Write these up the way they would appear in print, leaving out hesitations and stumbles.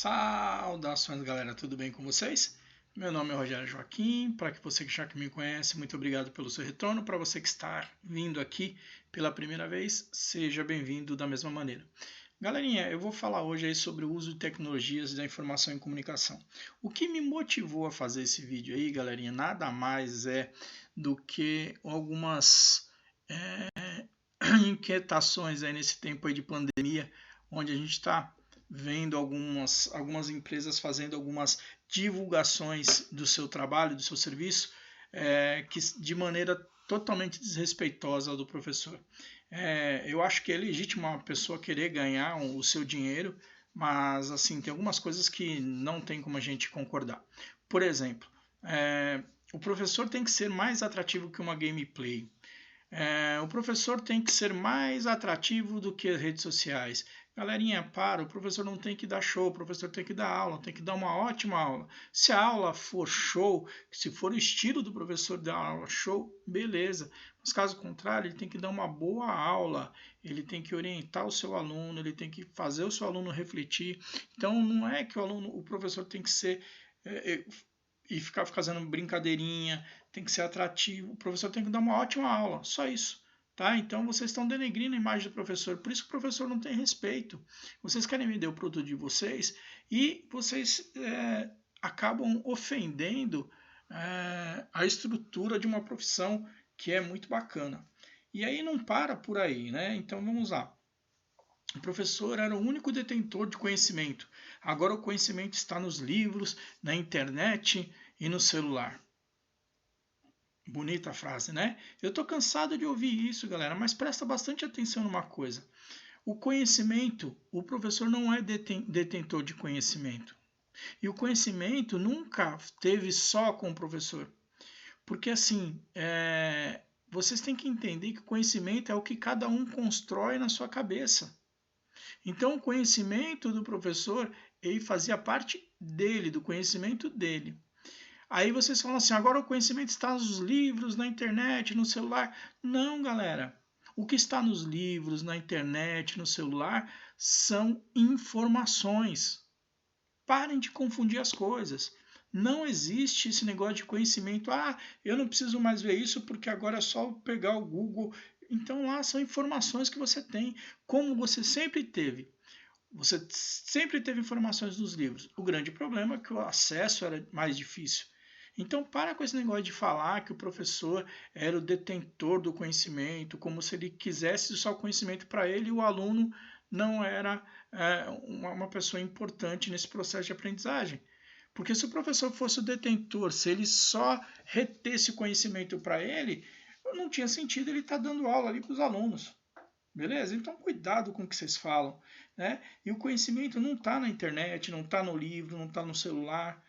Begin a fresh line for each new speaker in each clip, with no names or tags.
Saudações, galera, tudo bem com vocês? Meu nome é Rogério Joaquim. Para que você que já me conhece, muito obrigado pelo seu retorno. Para você que está vindo aqui pela primeira vez, seja bem-vindo da mesma maneira. Galerinha, eu vou falar hoje aí sobre o uso de tecnologias da informação e comunicação. O que me motivou a fazer esse vídeo aí, galerinha, nada mais é do que algumas inquietações aí nesse tempo aí de pandemia, onde a gente está vendo algumas empresas fazendo algumas divulgações do seu trabalho, do seu serviço, que de maneira totalmente desrespeitosa ao do professor. Eu acho que é legítimo uma pessoa querer ganhar o seu dinheiro, mas assim tem algumas coisas que não tem como a gente concordar. Por exemplo, o professor tem que ser mais atrativo que uma gameplay. O professor tem que ser mais atrativo do que as redes sociais. Galerinha, o professor não tem que dar show, o professor tem que dar aula, tem que dar uma ótima aula. Se a aula for show, se for o estilo do professor dar aula show, beleza. Mas caso contrário, ele tem que dar uma boa aula, ele tem que orientar o seu aluno, ele tem que fazer o seu aluno refletir. Então não é que o professor tem que ser e ficar fazendo brincadeirinha, tem que ser atrativo, o professor tem que dar uma ótima aula, só isso. Tá? Então vocês estão denegrindo a imagem do professor, por isso que o professor não tem respeito. Vocês querem vender o produto de vocês e vocês acabam ofendendo a estrutura de uma profissão que é muito bacana. E aí não para por aí, né? Então vamos lá. O professor era o único detentor de conhecimento. Agora o conhecimento está nos livros, na internet e no celular. Bonita frase, né? Eu estou cansado de ouvir isso, galera, mas presta bastante atenção numa coisa. O conhecimento, o professor não é detentor de conhecimento. E o conhecimento nunca teve só com o professor. Porque assim, vocês têm que entender que o conhecimento é o que cada um constrói na sua cabeça. Então, o conhecimento do professor, ele fazia parte dele, do conhecimento dele. Aí vocês falam assim, agora o conhecimento está nos livros, na internet, no celular. Não, galera. O que está nos livros, na internet, no celular, são informações. Parem de confundir as coisas. Não existe esse negócio de conhecimento. Eu não preciso mais ver isso porque agora é só pegar o Google. Então lá são informações que você tem, como você sempre teve. Você sempre teve informações nos livros. O grande problema é que o acesso era mais difícil. Então para com esse negócio de falar que o professor era o detentor do conhecimento, como se ele quisesse só o conhecimento para ele e o aluno não era uma pessoa importante nesse processo de aprendizagem. Porque se o professor fosse o detentor, se ele só retesse o conhecimento para ele, não tinha sentido ele estar dando aula ali para os alunos. Beleza? Então cuidado com o que vocês falam. Né? E o conhecimento não está na internet, não está no livro, não está no celular.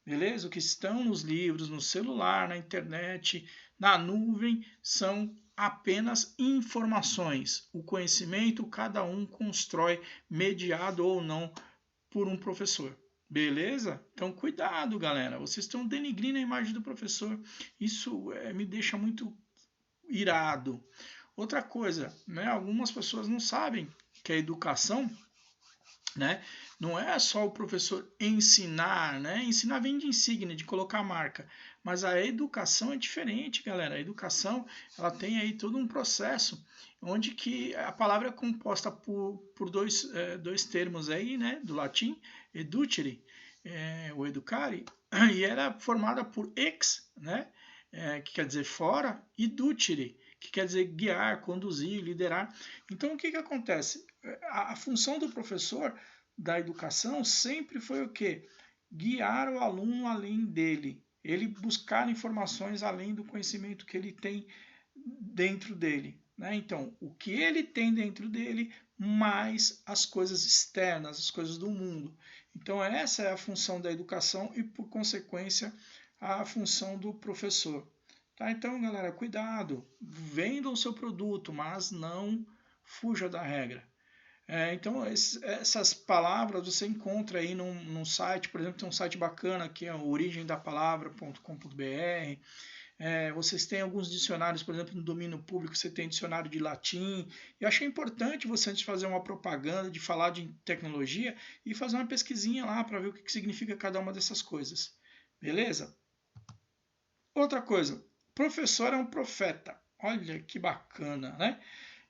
Beleza? O que estão nos livros, no celular, na internet, na nuvem, são apenas informações. O conhecimento cada um constrói, mediado ou não, por um professor. Beleza? Então cuidado, galera. Vocês estão denigrindo a imagem do professor. Isso me deixa muito irado. Outra coisa, né? Algumas pessoas não sabem que a educação, né, não é só o professor ensinar, né? Ensinar vem de insígnia, de colocar marca, mas a educação é diferente, galera. A educação, ela tem aí todo um processo onde que a palavra é composta por dois termos aí, né, do latim, educere, ou educare, e era formada por ex, né, que quer dizer fora, e ducere, que quer dizer guiar, conduzir, liderar. Então, o que acontece? A função do professor da educação sempre foi o quê? Guiar o aluno além dele, ele buscar informações além do conhecimento que ele tem dentro dele. Né? Então, o que ele tem dentro dele, mais as coisas externas, as coisas do mundo. Então, essa é a função da educação e, por consequência, a função do professor. Tá? Então, galera, cuidado, venda o seu produto, mas não fuja da regra. Então, essas palavras você encontra aí num site, por exemplo, tem um site bacana que é origemdapalavra.com.br. Vocês têm alguns dicionários, por exemplo, no domínio público você tem dicionário de latim. Eu achei importante você, antes de fazer uma propaganda, de falar de tecnologia, e fazer uma pesquisinha lá para ver o que significa cada uma dessas coisas. Beleza? Outra coisa, professor é um profeta. Olha que bacana, né?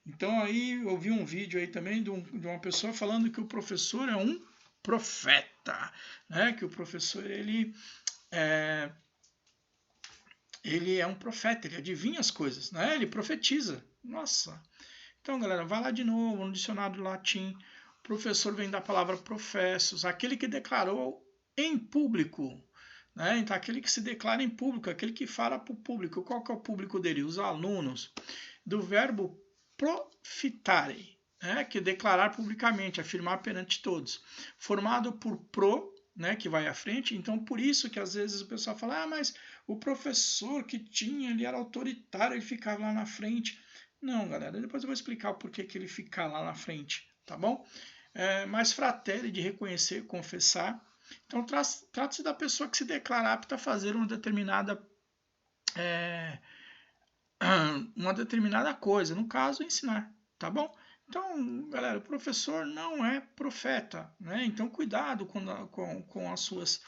Então aí eu vi um vídeo aí também de uma pessoa falando que o professor é um profeta, né? Que o professor ele é um profeta, ele adivinha as coisas, né? Ele profetiza. Nossa. Então, galera, vai lá de novo no dicionário do latim. O professor vem da palavra professos, aquele que declarou em público. Né? Então, aquele que se declara em público, aquele que fala para o público. Qual que é o público dele? Os alunos. Do verbo profitare, né? Que é declarar publicamente, afirmar perante todos. Formado por pro, né? Que vai à frente. Então, por isso que às vezes o pessoal fala, mas o professor que tinha, ele era autoritário, ele ficava lá na frente. Não, galera, depois eu vou explicar o porquê que ele fica lá na frente, tá bom? Mais fratere, de reconhecer, confessar. Então, trata-se da pessoa que se declara apta a fazer uma determinada coisa, no caso, ensinar, tá bom? Então, galera, o professor não é profeta, né? Então, cuidado com as suas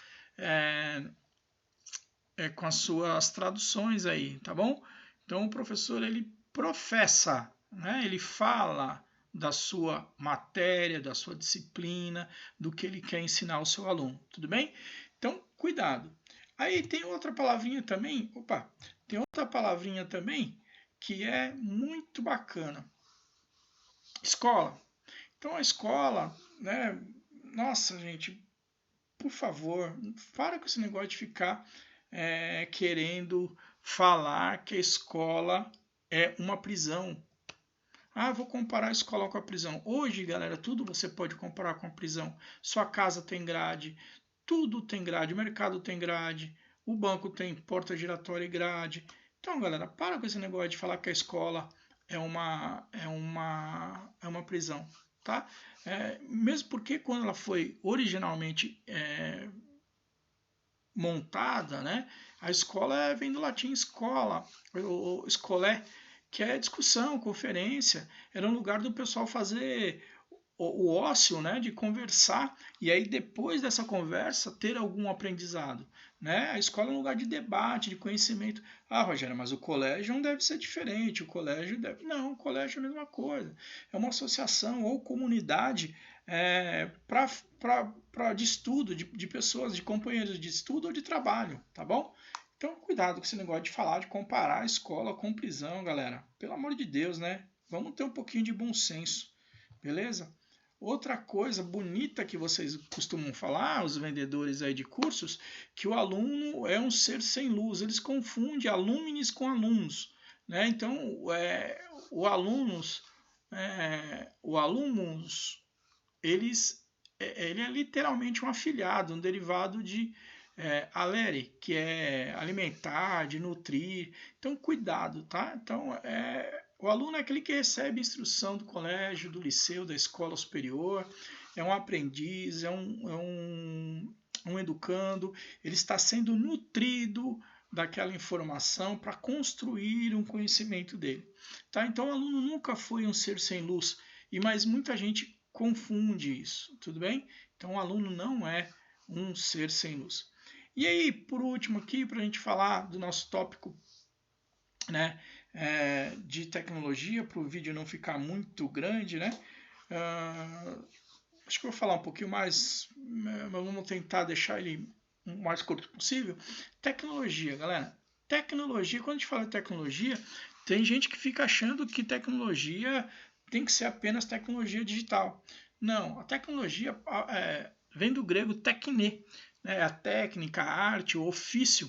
com as suas traduções aí, tá bom? Então, o professor, ele professa, né? Ele fala da sua matéria, da sua disciplina, do que ele quer ensinar ao seu aluno, tudo bem? Então, cuidado. Aí tem outra palavrinha também, que é muito bacana. Escola. Então, a escola, né? Nossa, gente, por favor, para com esse negócio de ficar querendo falar que a escola é uma prisão. Vou comparar a escola com a prisão. Hoje, galera, tudo você pode comparar com a prisão. Sua casa tem grade, tudo tem grade, o mercado tem grade, o banco tem porta giratória e grade. Então, galera, para com esse negócio de falar que a escola é uma prisão, tá? Mesmo porque quando ela foi originalmente montada, né? A escola vem do latim escola, ou escolé, que é discussão, conferência. Era um lugar do pessoal fazer o ócio, né, de conversar, e aí depois dessa conversa ter algum aprendizado, né? A escola é um lugar de debate, de conhecimento. Rogério, mas o colégio não deve ser diferente, o colégio deve... Não, o colégio é a mesma coisa, é uma associação ou comunidade de estudo, de pessoas, de companheiros de estudo ou de trabalho, tá bom? Então, cuidado com esse negócio de falar, de comparar a escola com prisão, galera. Pelo amor de Deus, né? Vamos ter um pouquinho de bom senso, beleza? Outra coisa bonita que vocês costumam falar, os vendedores aí de cursos, que o aluno é um ser sem luz. Eles confundem alumnis com alunos, né? Então, o alunos, ele é literalmente um afiliado, um derivado de alere, que é alimentar, de nutrir. Então, cuidado, tá? Então, o aluno é aquele que recebe instrução do colégio, do liceu, da escola superior, é um aprendiz, é um educando, ele está sendo nutrido daquela informação para construir um conhecimento dele. Tá? Então, o aluno nunca foi um ser sem luz, mas muita gente confunde isso, tudo bem? Então, o aluno não é um ser sem luz. E aí, por último aqui, para a gente falar do nosso tópico, né, de tecnologia, para o vídeo não ficar muito grande, né? Acho que eu vou falar um pouquinho mais, mas vamos tentar deixar ele o mais curto possível. Tecnologia, galera. Tecnologia, quando a gente fala de tecnologia, tem gente que fica achando que tecnologia tem que ser apenas tecnologia digital. Não, a tecnologia vem do grego tekne, né? A técnica, a arte, o ofício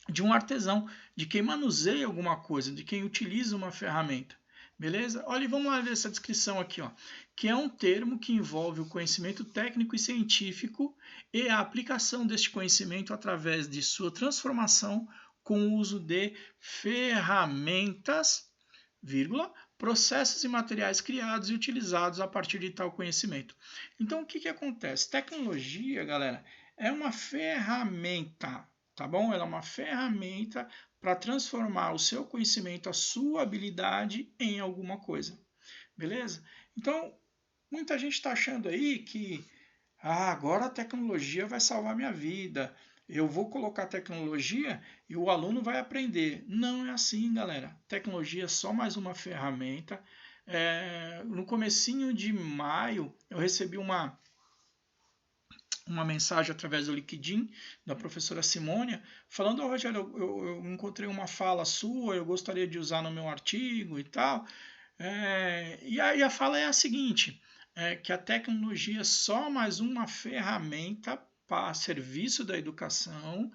de um artesão, de quem manuseia alguma coisa, de quem utiliza uma ferramenta. Beleza? Olha, vamos lá ver essa descrição aqui, ó, que é um termo que envolve o conhecimento técnico e científico e a aplicação deste conhecimento através de sua transformação com o uso de ferramentas, processos e materiais criados e utilizados a partir de tal conhecimento. Então, o que acontece? Tecnologia, galera, é uma ferramenta, tá bom? Ela é uma ferramenta para transformar o seu conhecimento, a sua habilidade em alguma coisa, beleza? Então, muita gente está achando aí que agora a tecnologia vai salvar minha vida. Eu vou colocar tecnologia e o aluno vai aprender. Não é assim, galera. Tecnologia é só mais uma ferramenta. No comecinho de maio, eu recebi uma mensagem através do LinkedIn da professora Simônia, falando: Rogério, eu encontrei uma fala sua, eu gostaria de usar no meu artigo e tal. E aí a fala é a seguinte, que a tecnologia é só mais uma ferramenta para serviço da educação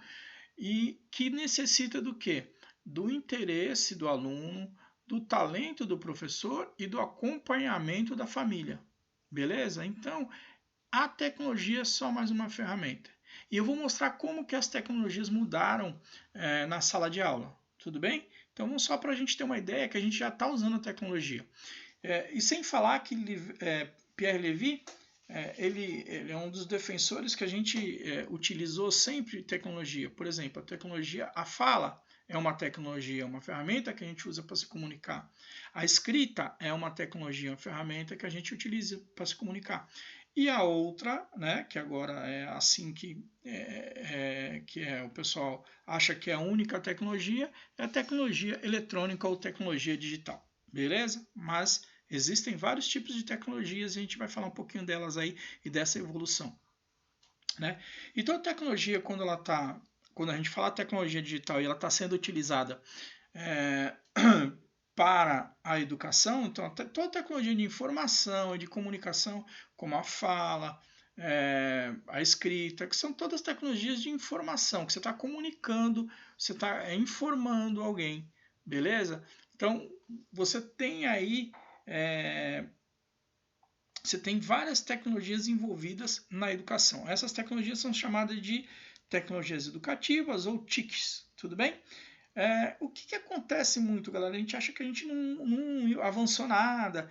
e que necessita do quê? Do interesse do aluno, do talento do professor e do acompanhamento da família. Beleza? Então, a tecnologia é só mais uma ferramenta. E eu vou mostrar como que as tecnologias mudaram na sala de aula. Tudo bem? Então, só para a gente ter uma ideia que a gente já está usando a tecnologia. E sem falar que Pierre Levy, ele é um dos defensores que a gente utilizou sempre tecnologia. Por exemplo, a tecnologia, a fala é uma tecnologia, uma ferramenta que a gente usa para se comunicar. A escrita é uma tecnologia, uma ferramenta que a gente utiliza para se comunicar. E a outra, né, que agora é assim que o pessoal acha que é a única tecnologia, é a tecnologia eletrônica ou tecnologia digital. Beleza? Mas existem vários tipos de tecnologias e a gente vai falar um pouquinho delas aí e dessa evolução. Né? Então a tecnologia, quando a gente fala tecnologia digital e ela está sendo utilizada para a educação, então toda tecnologia de informação e de comunicação, como a fala, a escrita, que são todas tecnologias de informação, que você está comunicando, você está informando alguém, beleza? Então você tem aí você tem várias tecnologias envolvidas na educação. Essas tecnologias são chamadas de tecnologias educativas ou TICs, tudo bem? O que acontece muito, galera? A gente acha que a gente não avançou nada,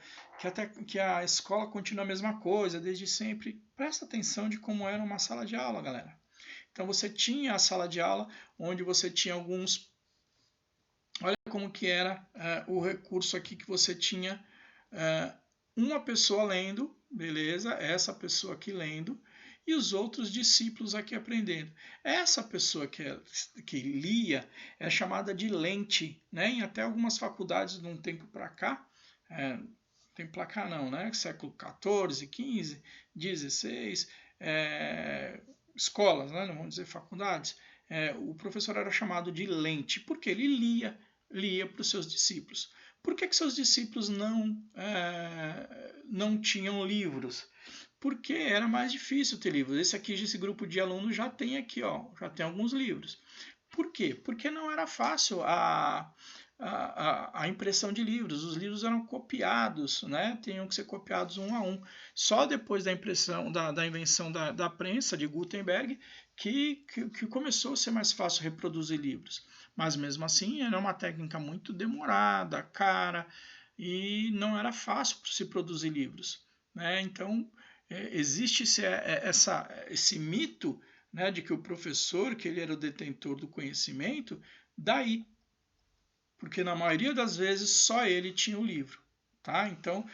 que a escola continua a mesma coisa desde sempre. Presta atenção de como era uma sala de aula, galera. Então você tinha a sala de aula onde você tinha alguns... Olha como que era o recurso aqui que você tinha uma pessoa lendo, beleza? Essa pessoa aqui lendo, e os outros discípulos aqui aprendendo. Essa pessoa que lia é chamada de lente, né? Em até algumas faculdades de um tempo para cá, tem para cá não, né? Século XIV, XV, XVI, escolas, né? Não vamos dizer faculdades, o professor era chamado de lente, porque ele lia para os seus discípulos. Por que seus discípulos não tinham livros? Porque era mais difícil ter livros. Esse grupo de alunos já tem aqui, ó, já tem alguns livros. Por quê? Porque não era fácil a impressão de livros. Os livros eram copiados, né? Tinham que ser copiados um a um. Só depois da invenção da prensa de Gutenberg que começou a ser mais fácil reproduzir livros. Mas mesmo assim era uma técnica muito demorada, cara, e não era fácil se produzir livros, né? Então existe esse mito, né, de que o professor, que ele era o detentor do conhecimento, daí, porque na maioria das vezes só ele tinha o livro, tá? Então,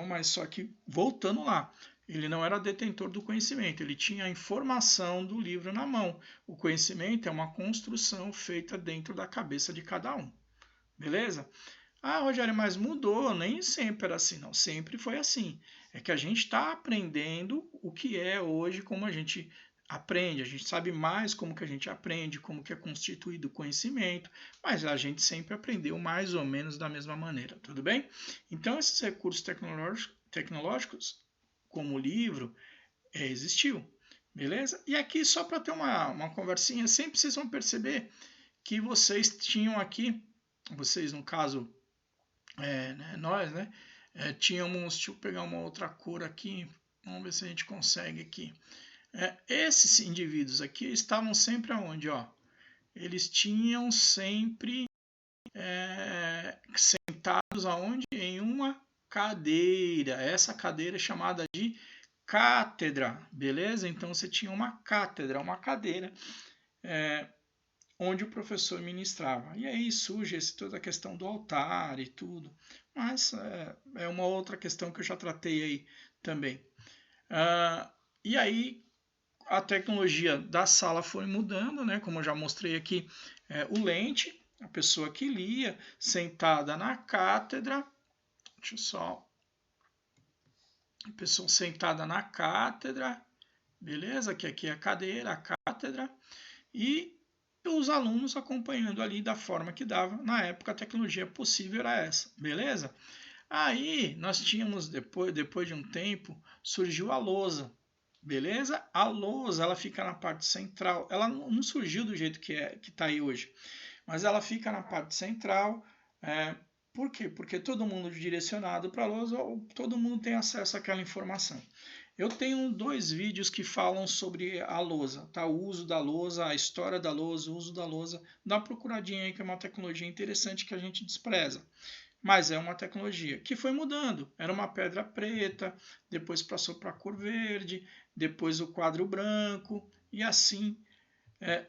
mas só que voltando lá, ele não era detentor do conhecimento, ele tinha a informação do livro na mão. O conhecimento é uma construção feita dentro da cabeça de cada um. Beleza? Ah, Rogério, mas mudou, nem sempre era assim, não. Sempre foi assim. É que a gente está aprendendo o que é hoje, como a gente aprende, a gente sabe mais como que a gente aprende, como que é constituído o conhecimento, mas a gente sempre aprendeu mais ou menos da mesma maneira, tudo bem? Então, esses recursos tecnológicos como o livro, existiu, beleza? E aqui, só para ter uma conversinha, sempre vocês vão perceber que vocês tinham aqui, vocês no caso, né, nós, né, tínhamos, deixa eu pegar uma outra cor aqui, vamos ver se a gente consegue aqui. Esses indivíduos aqui estavam sempre aonde, ó? Eles tinham sempre sentados aonde? Em uma cadeira. Essa cadeira é chamada de cátedra, beleza? Então você tinha uma cátedra, uma cadeira onde o professor ministrava. E aí surge toda a questão do altar e tudo, mas é uma outra questão que eu já tratei aí também. E aí a tecnologia da sala foi mudando, né? Como eu já mostrei aqui, o lente, a pessoa que lia, sentada na cátedra, deixa eu só, a pessoa sentada na cátedra, beleza? Que aqui é a cadeira, a cátedra, e os alunos acompanhando ali da forma que dava. Na época a tecnologia possível era essa, beleza? Aí nós tínhamos, depois de um tempo, surgiu a lousa, beleza? A lousa, ela fica na parte central, ela não surgiu do jeito que está aí hoje, mas ela fica na parte central. Por quê? Porque todo mundo direcionado para a lousa, todo mundo tem acesso àquela informação. Eu tenho 2 vídeos que falam sobre a lousa, tá? O uso da lousa, a história da lousa, o uso da lousa. Dá uma procuradinha aí, que é uma tecnologia interessante que a gente despreza. Mas é uma tecnologia que foi mudando. Era uma pedra preta, depois passou para a cor verde, depois o quadro branco, e assim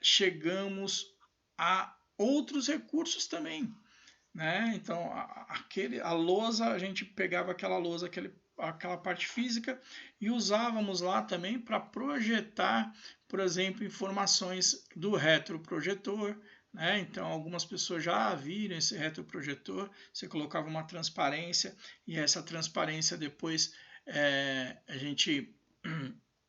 chegamos a outros recursos também, né? Então, a lousa, a gente pegava aquela lousa, aquela parte física, e usávamos lá também para projetar, por exemplo, informações do retroprojetor, né? Então, algumas pessoas já viram esse retroprojetor, você colocava uma transparência, e essa transparência depois a gente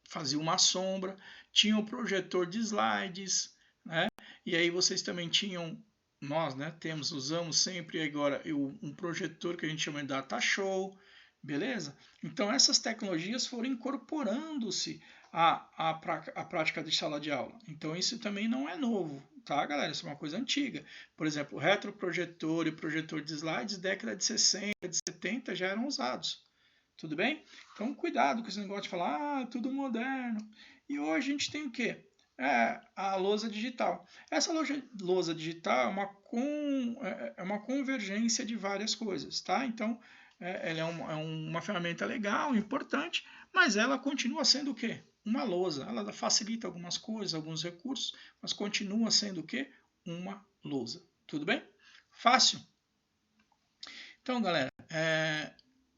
fazia uma sombra, tinha o projetor de slides, né? E aí vocês também tinham, nós, né, usamos sempre agora um projetor que a gente chama de data show, beleza? Então essas tecnologias foram incorporando-se à prática de sala de aula. Então isso também não é novo, tá, galera? Isso é uma coisa antiga. Por exemplo, o retroprojetor e o projetor de slides, década de 60, de 70 já eram usados. Tudo bem? Então cuidado com esse negócio de falar, tudo moderno. E hoje a gente tem o quê? A lousa digital. Essa lousa digital é uma convergência de várias coisas, tá? Então, ela é uma ferramenta legal, importante, mas ela continua sendo o quê? Uma lousa. Ela facilita algumas coisas, alguns recursos, mas continua sendo o quê? Uma lousa. Tudo bem? Fácil? Então, galera,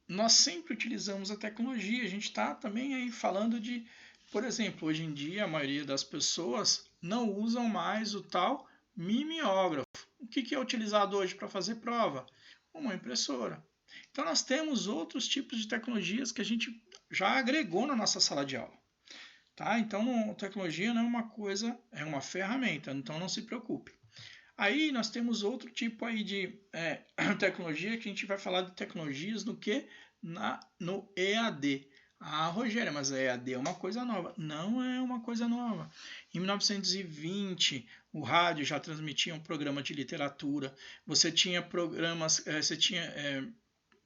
nós sempre utilizamos a tecnologia. A gente está também aí falando de, por exemplo, hoje em dia a maioria das pessoas não usam mais o tal mimeógrafo. O que é utilizado hoje para fazer prova? Uma impressora. Então nós temos outros tipos de tecnologias que a gente já agregou na nossa sala de aula. Tá? Então tecnologia não é uma coisa, é uma ferramenta, então não se preocupe. Aí nós temos outro tipo aí de tecnologia, que a gente vai falar de tecnologias no que? No EAD. Ah, Rogério, mas a EAD é uma coisa nova. Não é uma coisa nova. Em 1920, o rádio já transmitia um programa de literatura. Você tinha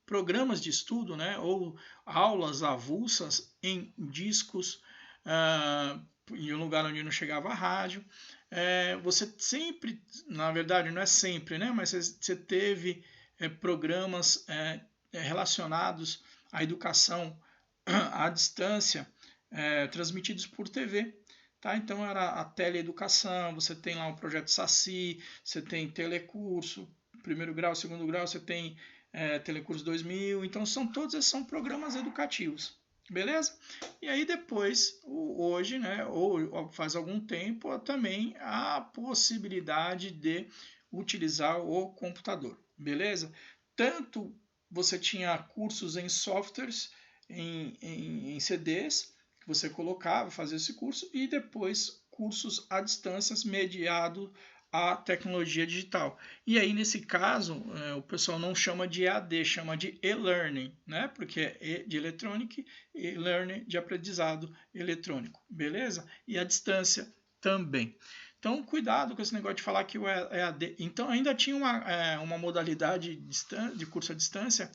programas de estudo, né, ou aulas avulsas em discos, em um lugar onde não chegava a rádio. Você sempre, na verdade não é sempre, né, mas você teve programas relacionados à educação à distância, transmitidos por TV. Tá? Então era a teleeducação, você tem lá o projeto Saci, você tem telecurso, primeiro grau, segundo grau, você tem Telecurso 2000, então todos esses são programas educativos. Beleza? E aí depois, hoje, né, ou faz algum tempo, também a possibilidade de utilizar o computador. Beleza? Tanto você tinha cursos em softwares, em CDs, que você colocava, fazia esse curso, e depois cursos à distância mediado a tecnologia digital. E aí, nesse caso, o pessoal não chama de EAD, chama de e-learning, né? Porque é E de eletrônica e learning de aprendizado eletrônico, beleza? E a distância também. Então, cuidado com esse negócio de falar que o EAD... Então, ainda tinha uma modalidade de curso à distância,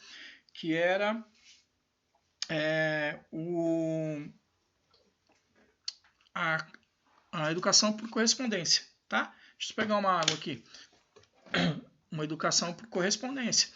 que era a educação por correspondência, tá? Deixa eu pegar uma água aqui. Uma educação por correspondência.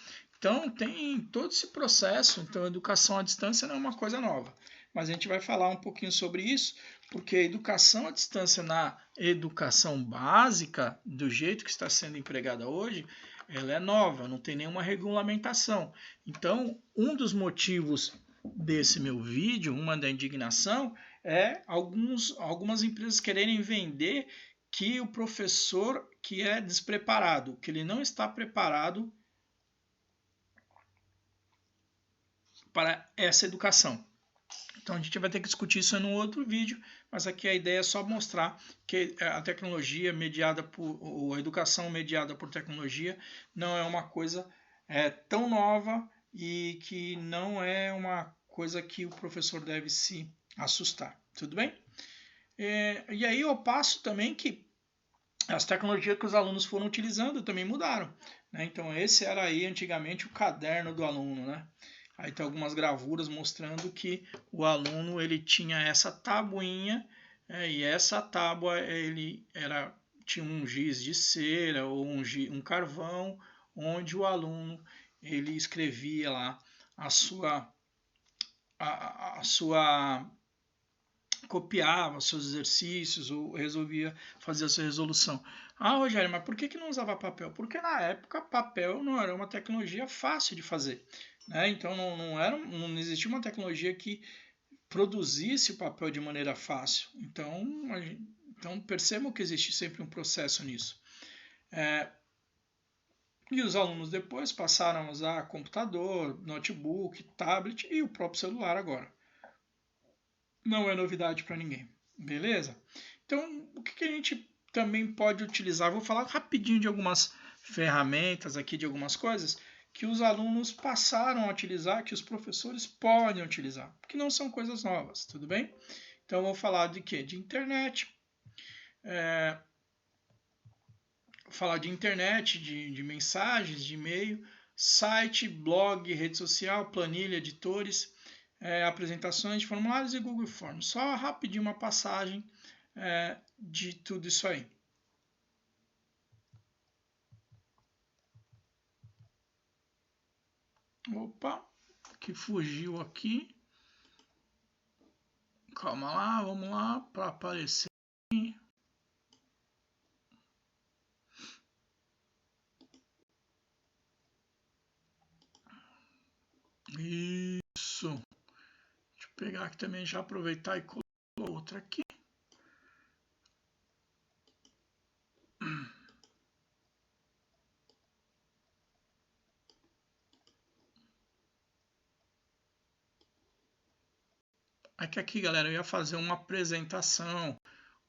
Então, tem todo esse processo. Então, a educação à distância não é uma coisa nova. Mas a gente vai falar um pouquinho sobre isso, porque a educação à distância na educação básica, do jeito que está sendo empregada hoje, ela é nova, não tem nenhuma regulamentação. Então, um dos motivos desse meu vídeo, uma da indignação, é algumas empresas quererem vender que o professor que é despreparado, que ele não está preparado para essa educação. Então a gente vai ter que discutir isso em um outro vídeo, mas aqui a ideia é só mostrar que a tecnologia mediada por, ou a educação mediada por tecnologia não é uma coisa tão nova e que não é uma coisa que o professor deve se assustar. Tudo bem? E aí eu passo também que as tecnologias que os alunos foram utilizando também mudaram, né? Então esse era aí antigamente o caderno do aluno, né? Aí tem algumas gravuras mostrando que o aluno ele tinha essa tabuinha, e essa tábua tinha um giz de cera ou um carvão, onde o aluno ele escrevia lá a sua copiava seus exercícios ou resolvia fazer a sua resolução. Ah, Rogério, mas por que não usava papel? Porque na época papel não era uma tecnologia fácil de fazer, né? Então não existia uma tecnologia que produzisse o papel de maneira fácil. Então percebam que existe sempre um processo nisso. E os alunos depois passaram a usar computador, notebook, tablet e o próprio celular agora. Não é novidade para ninguém, beleza? Então, o que a gente também pode utilizar? Vou falar rapidinho de algumas ferramentas aqui, de algumas coisas que os alunos passaram a utilizar, que os professores podem utilizar, que não são coisas novas, tudo bem? Então, eu vou falar de quê? De internet. Falar de internet, de mensagens, de e-mail, site, blog, rede social, planilha, editores, apresentações de formulários e Google Forms. Só rapidinho uma passagem de tudo isso aí. Opa, que fugiu aqui. Calma lá, vamos lá para aparecer. Isso. Deixa eu pegar aqui também, já aproveitar e colocar outra aqui. Aqui, galera, eu ia fazer uma apresentação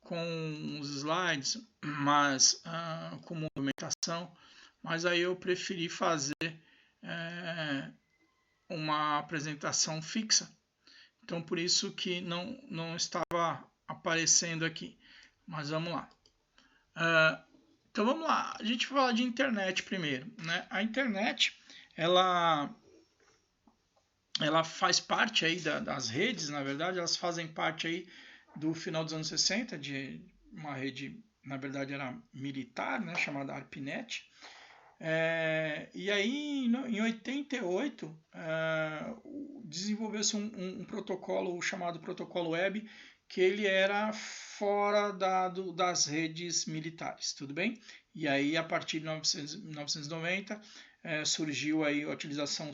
com os slides, mas com movimentação, mas aí eu preferi fazer uma apresentação fixa. Então, por isso que não estava aparecendo aqui. Mas vamos lá. Então, vamos lá. A gente vai falar de internet primeiro, né? A internet, ela faz parte aí das redes, na verdade, elas fazem parte aí do final dos anos 60, de uma rede, na verdade, era militar, né? Chamada ARPANET. E aí, em 88, desenvolveu-se um protocolo chamado protocolo web, que ele era fora das redes militares, tudo bem? E aí, a partir de 1990, surgiu aí a utilização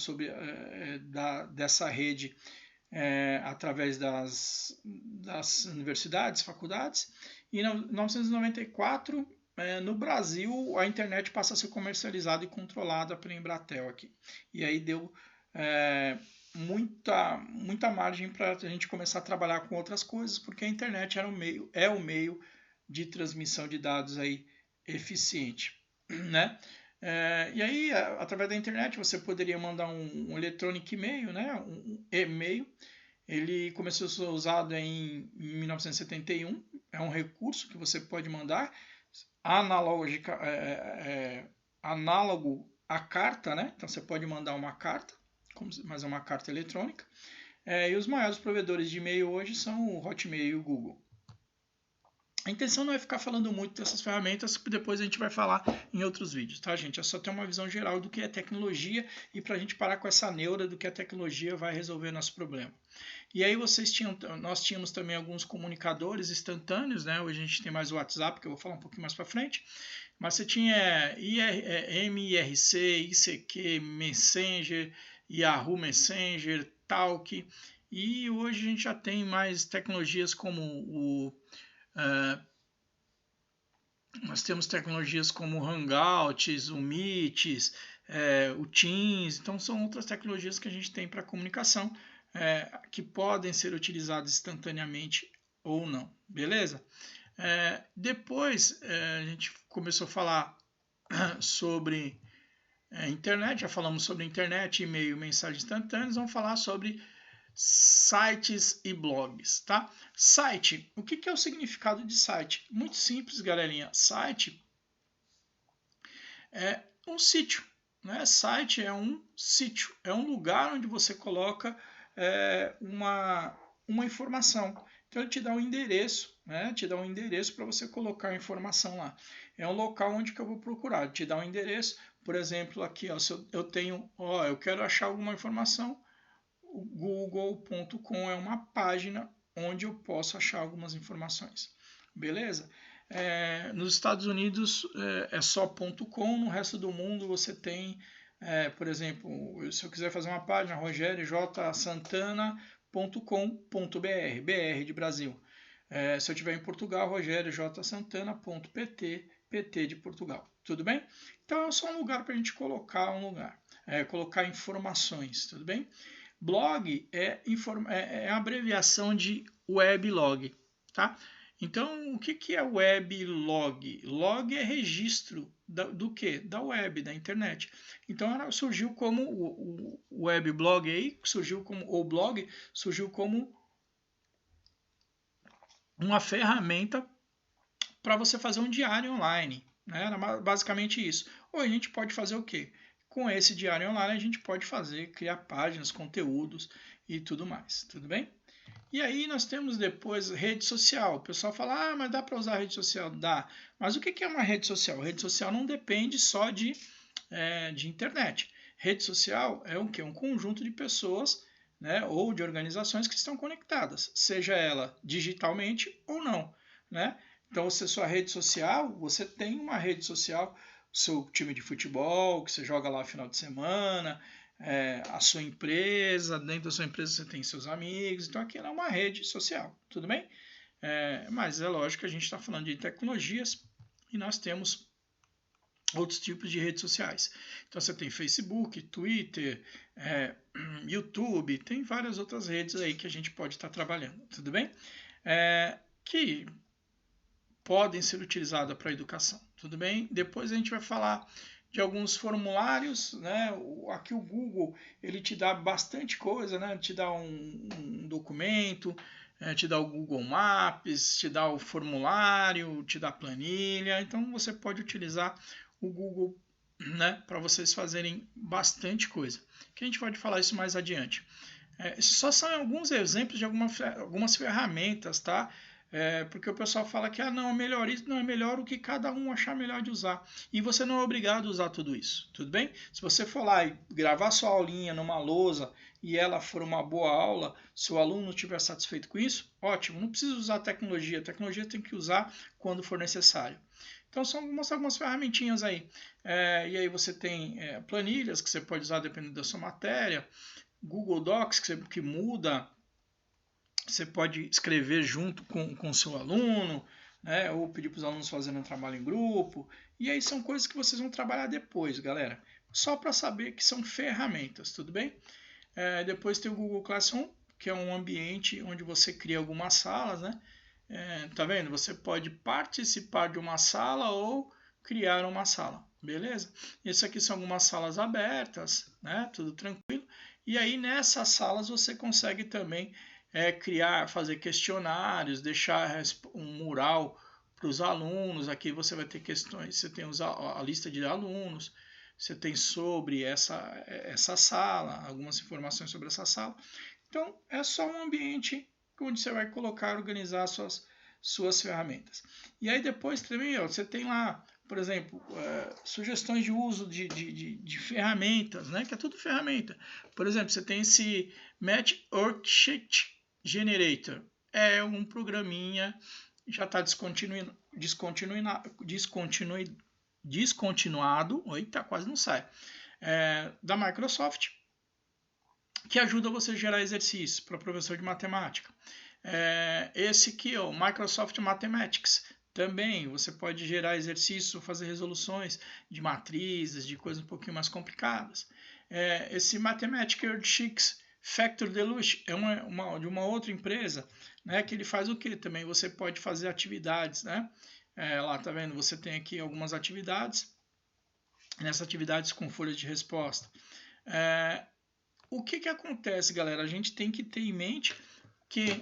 dessa rede através das universidades, faculdades, e em 1994, no Brasil, a internet passa a ser comercializada e controlada pela Embratel aqui. E aí deu muita margem para a gente começar a trabalhar com outras coisas, porque a internet é o meio de transmissão de dados aí eficiente, né? E aí, através da internet, você poderia mandar um electronic e-mail, né? Um e-mail. Ele começou a ser usado em 1971. É um recurso que você pode mandar análogo à carta, né? Então você pode mandar uma carta, mas é uma carta eletrônica. E os maiores provedores de e-mail hoje são o Hotmail e o Google. A intenção não é ficar falando muito dessas ferramentas, que depois a gente vai falar em outros vídeos, tá, gente? É só ter uma visão geral do que é tecnologia e para a gente parar com essa neura do que a tecnologia vai resolver nosso problema. E aí nós tínhamos também alguns comunicadores instantâneos, né? Hoje a gente tem mais o WhatsApp, que eu vou falar um pouquinho mais para frente. Mas você tinha MIRC, ICQ, Messenger, Yahoo Messenger, Talk. E hoje a gente já tem mais tecnologias como nós temos tecnologias como o Hangouts, o Meets, o Teams. Então são outras tecnologias que a gente tem para comunicação que podem ser utilizadas instantaneamente ou não, beleza? Depois a gente começou a falar sobre internet, já falamos sobre internet, e-mail, mensagens instantâneas, vamos falar sobre sites e blogs, tá? Site, o que é o significado de site? Muito simples, galerinha. Site é um sítio, né? Site é um sítio, é um lugar onde você coloca uma informação. Então ele te dá um endereço, né? Te dá um endereço para você colocar a informação lá. É um local onde que eu vou procurar. Ele te dá um endereço, por exemplo, aqui, ó, se eu tenho, eu quero achar alguma informação, o google.com é uma página onde eu posso achar algumas informações. Beleza? Nos Estados Unidos é só .com, no resto do mundo você tem, por exemplo, se eu quiser fazer uma página, rogeriojsantana.com.br, BR de Brasil. Se eu estiver em Portugal, rogeriojsantana.pt, PT de Portugal. Tudo bem? Então é só um lugar para a gente colocar colocar informações, tudo bem? Blog é a abreviação de weblog, tá? Então, o que é weblog? Log é registro do que? Da web, da internet. Então, surgiu como o weblog aí, o blog surgiu como uma ferramenta para você fazer um diário online, né? Era basicamente isso. Ou a gente pode fazer o quê? Com esse diário online a gente pode criar páginas, conteúdos e tudo mais, tudo bem? E aí nós temos depois rede social. O pessoal fala, mas dá para usar rede social? Dá. Mas o que é uma rede social? Rede social não depende só de internet. Rede social é um conjunto de pessoas, né, ou de organizações que estão conectadas, seja ela digitalmente ou não, né? Então, se a sua rede social, você tem uma rede social, o seu time de futebol, que você joga lá no final de semana, a sua empresa, dentro da sua empresa você tem seus amigos, então aquilo é uma rede social, tudo bem? Mas é lógico que a gente está falando de tecnologias e nós temos outros tipos de redes sociais. Então você tem Facebook, Twitter, YouTube, tem várias outras redes aí que a gente pode estar trabalhando, tudo bem? Que podem ser utilizadas para a educação, tudo bem? Depois a gente vai falar de alguns formulários, né? Aqui o Google ele te dá bastante coisa, né? Te dá um documento, te dá o Google Maps, te dá o formulário, te dá planilha. Então você pode utilizar o Google, né? Para vocês fazerem bastante coisa. Que a gente pode falar isso mais adiante. Esses só são alguns exemplos de algumas ferramentas, tá? Porque o pessoal fala que não, melhor isso, não é melhor o que cada um achar melhor de usar. E você não é obrigado a usar tudo isso, tudo bem? Se você for lá e gravar sua aulinha numa lousa e ela for uma boa aula, se o aluno estiver satisfeito com isso, ótimo, não precisa usar tecnologia. A tecnologia tem que usar quando for necessário. Então são algumas ferramentinhas aí. E aí você tem planilhas que você pode usar dependendo da sua matéria, Google Docs que muda. Você pode escrever junto com o seu aluno, né? Ou pedir para os alunos fazerem um trabalho em grupo. E aí são coisas que vocês vão trabalhar depois, galera. Só para saber que são ferramentas, tudo bem? Depois tem o Google Classroom, que é um ambiente onde você cria algumas salas, né? Tá vendo? Você pode participar de uma sala ou criar uma sala, beleza? Isso aqui são algumas salas abertas, né? Tudo tranquilo. E aí nessas salas você consegue também fazer questionários, deixar um mural para os alunos. Aqui você vai ter questões, você tem a lista de alunos, você tem sobre essa sala, algumas informações sobre essa sala. Então é só um ambiente onde você vai colocar, organizar suas ferramentas. E aí depois também você tem lá, por exemplo, sugestões de uso de ferramentas, né? Que é tudo ferramenta. Por exemplo, você tem esse Match Worksheet Generator. É um programinha, já está descontinuado, eita, quase não sai, da Microsoft, que ajuda você a gerar exercícios para professor de matemática. Esse aqui, o Microsoft Mathematics, também você pode gerar exercícios ou fazer resoluções de matrizes, de coisas um pouquinho mais complicadas. Esse Mathematic Worksheets Factor Deluxe é de uma outra empresa, né, que ele faz o que também? Você pode fazer atividades, né? Lá, tá vendo? Você tem aqui algumas atividades, nessas atividades com folhas de resposta. O que acontece, galera? A gente tem que ter em mente que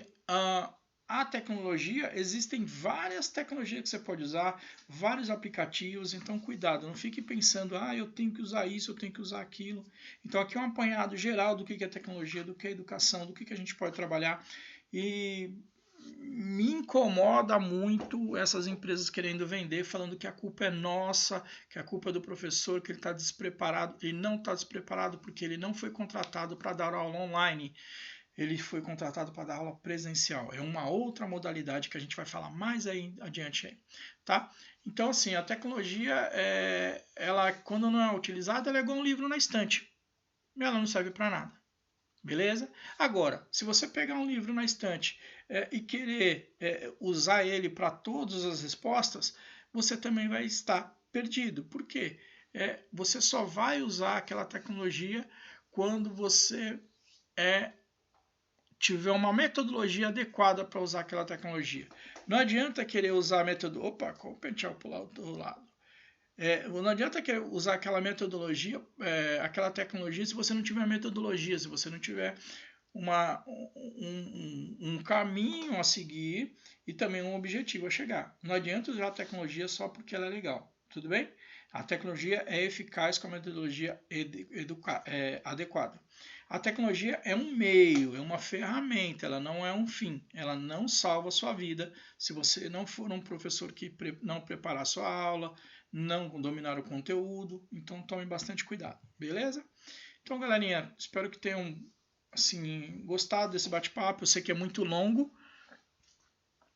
a tecnologia, existem várias tecnologias que você pode usar, vários aplicativos, então cuidado, não fique pensando, eu tenho que usar isso, eu tenho que usar aquilo. Então aqui é um apanhado geral do que é tecnologia, do que é educação, do que a gente pode trabalhar, e me incomoda muito essas empresas querendo vender, falando que a culpa é nossa, que a culpa é do professor, que ele está despreparado. Ele não está despreparado porque ele não foi contratado para dar aula online. Ele foi contratado para dar aula presencial. É uma outra modalidade que a gente vai falar mais aí adiante aí, tá? Então, assim, a tecnologia, ela, quando não é utilizada, ela é igual um livro na estante. Ela não serve para nada. Beleza? Agora, se você pegar um livro na estante e querer usar ele para todas as respostas, você também vai estar perdido. Por quê? Você só vai usar aquela tecnologia quando você tiver uma metodologia adequada para usar aquela tecnologia. Não adianta querer usar a metodologia... Opa, como pentear para o lado? Não adianta querer usar aquela metodologia, aquela tecnologia, se você não tiver metodologia, se você não tiver um caminho a seguir e também um objetivo a chegar. Não adianta usar a tecnologia só porque ela é legal, tudo bem? A tecnologia é eficaz com a metodologia adequada. A tecnologia é um meio, é uma ferramenta, ela não é um fim, ela não salva a sua vida se você não for um professor que não preparar a sua aula, não dominar o conteúdo, então tome bastante cuidado, beleza? Então, galerinha, espero que tenham assim, gostado desse bate-papo. Eu sei que é muito longo,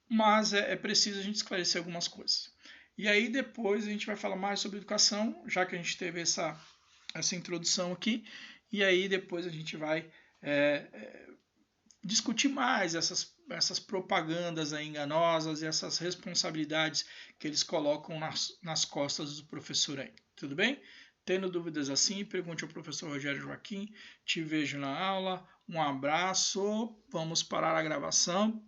mas é preciso a gente esclarecer algumas coisas. E aí depois a gente vai falar mais sobre educação, já que a gente teve essa introdução aqui, e aí depois a gente vai discutir mais essas propagandas aí enganosas e essas responsabilidades que eles colocam nas costas do professor aí. Tudo bem? Tendo dúvidas assim, pergunte ao professor Rogério Joaquim. Te vejo na aula. Um abraço. Vamos parar a gravação.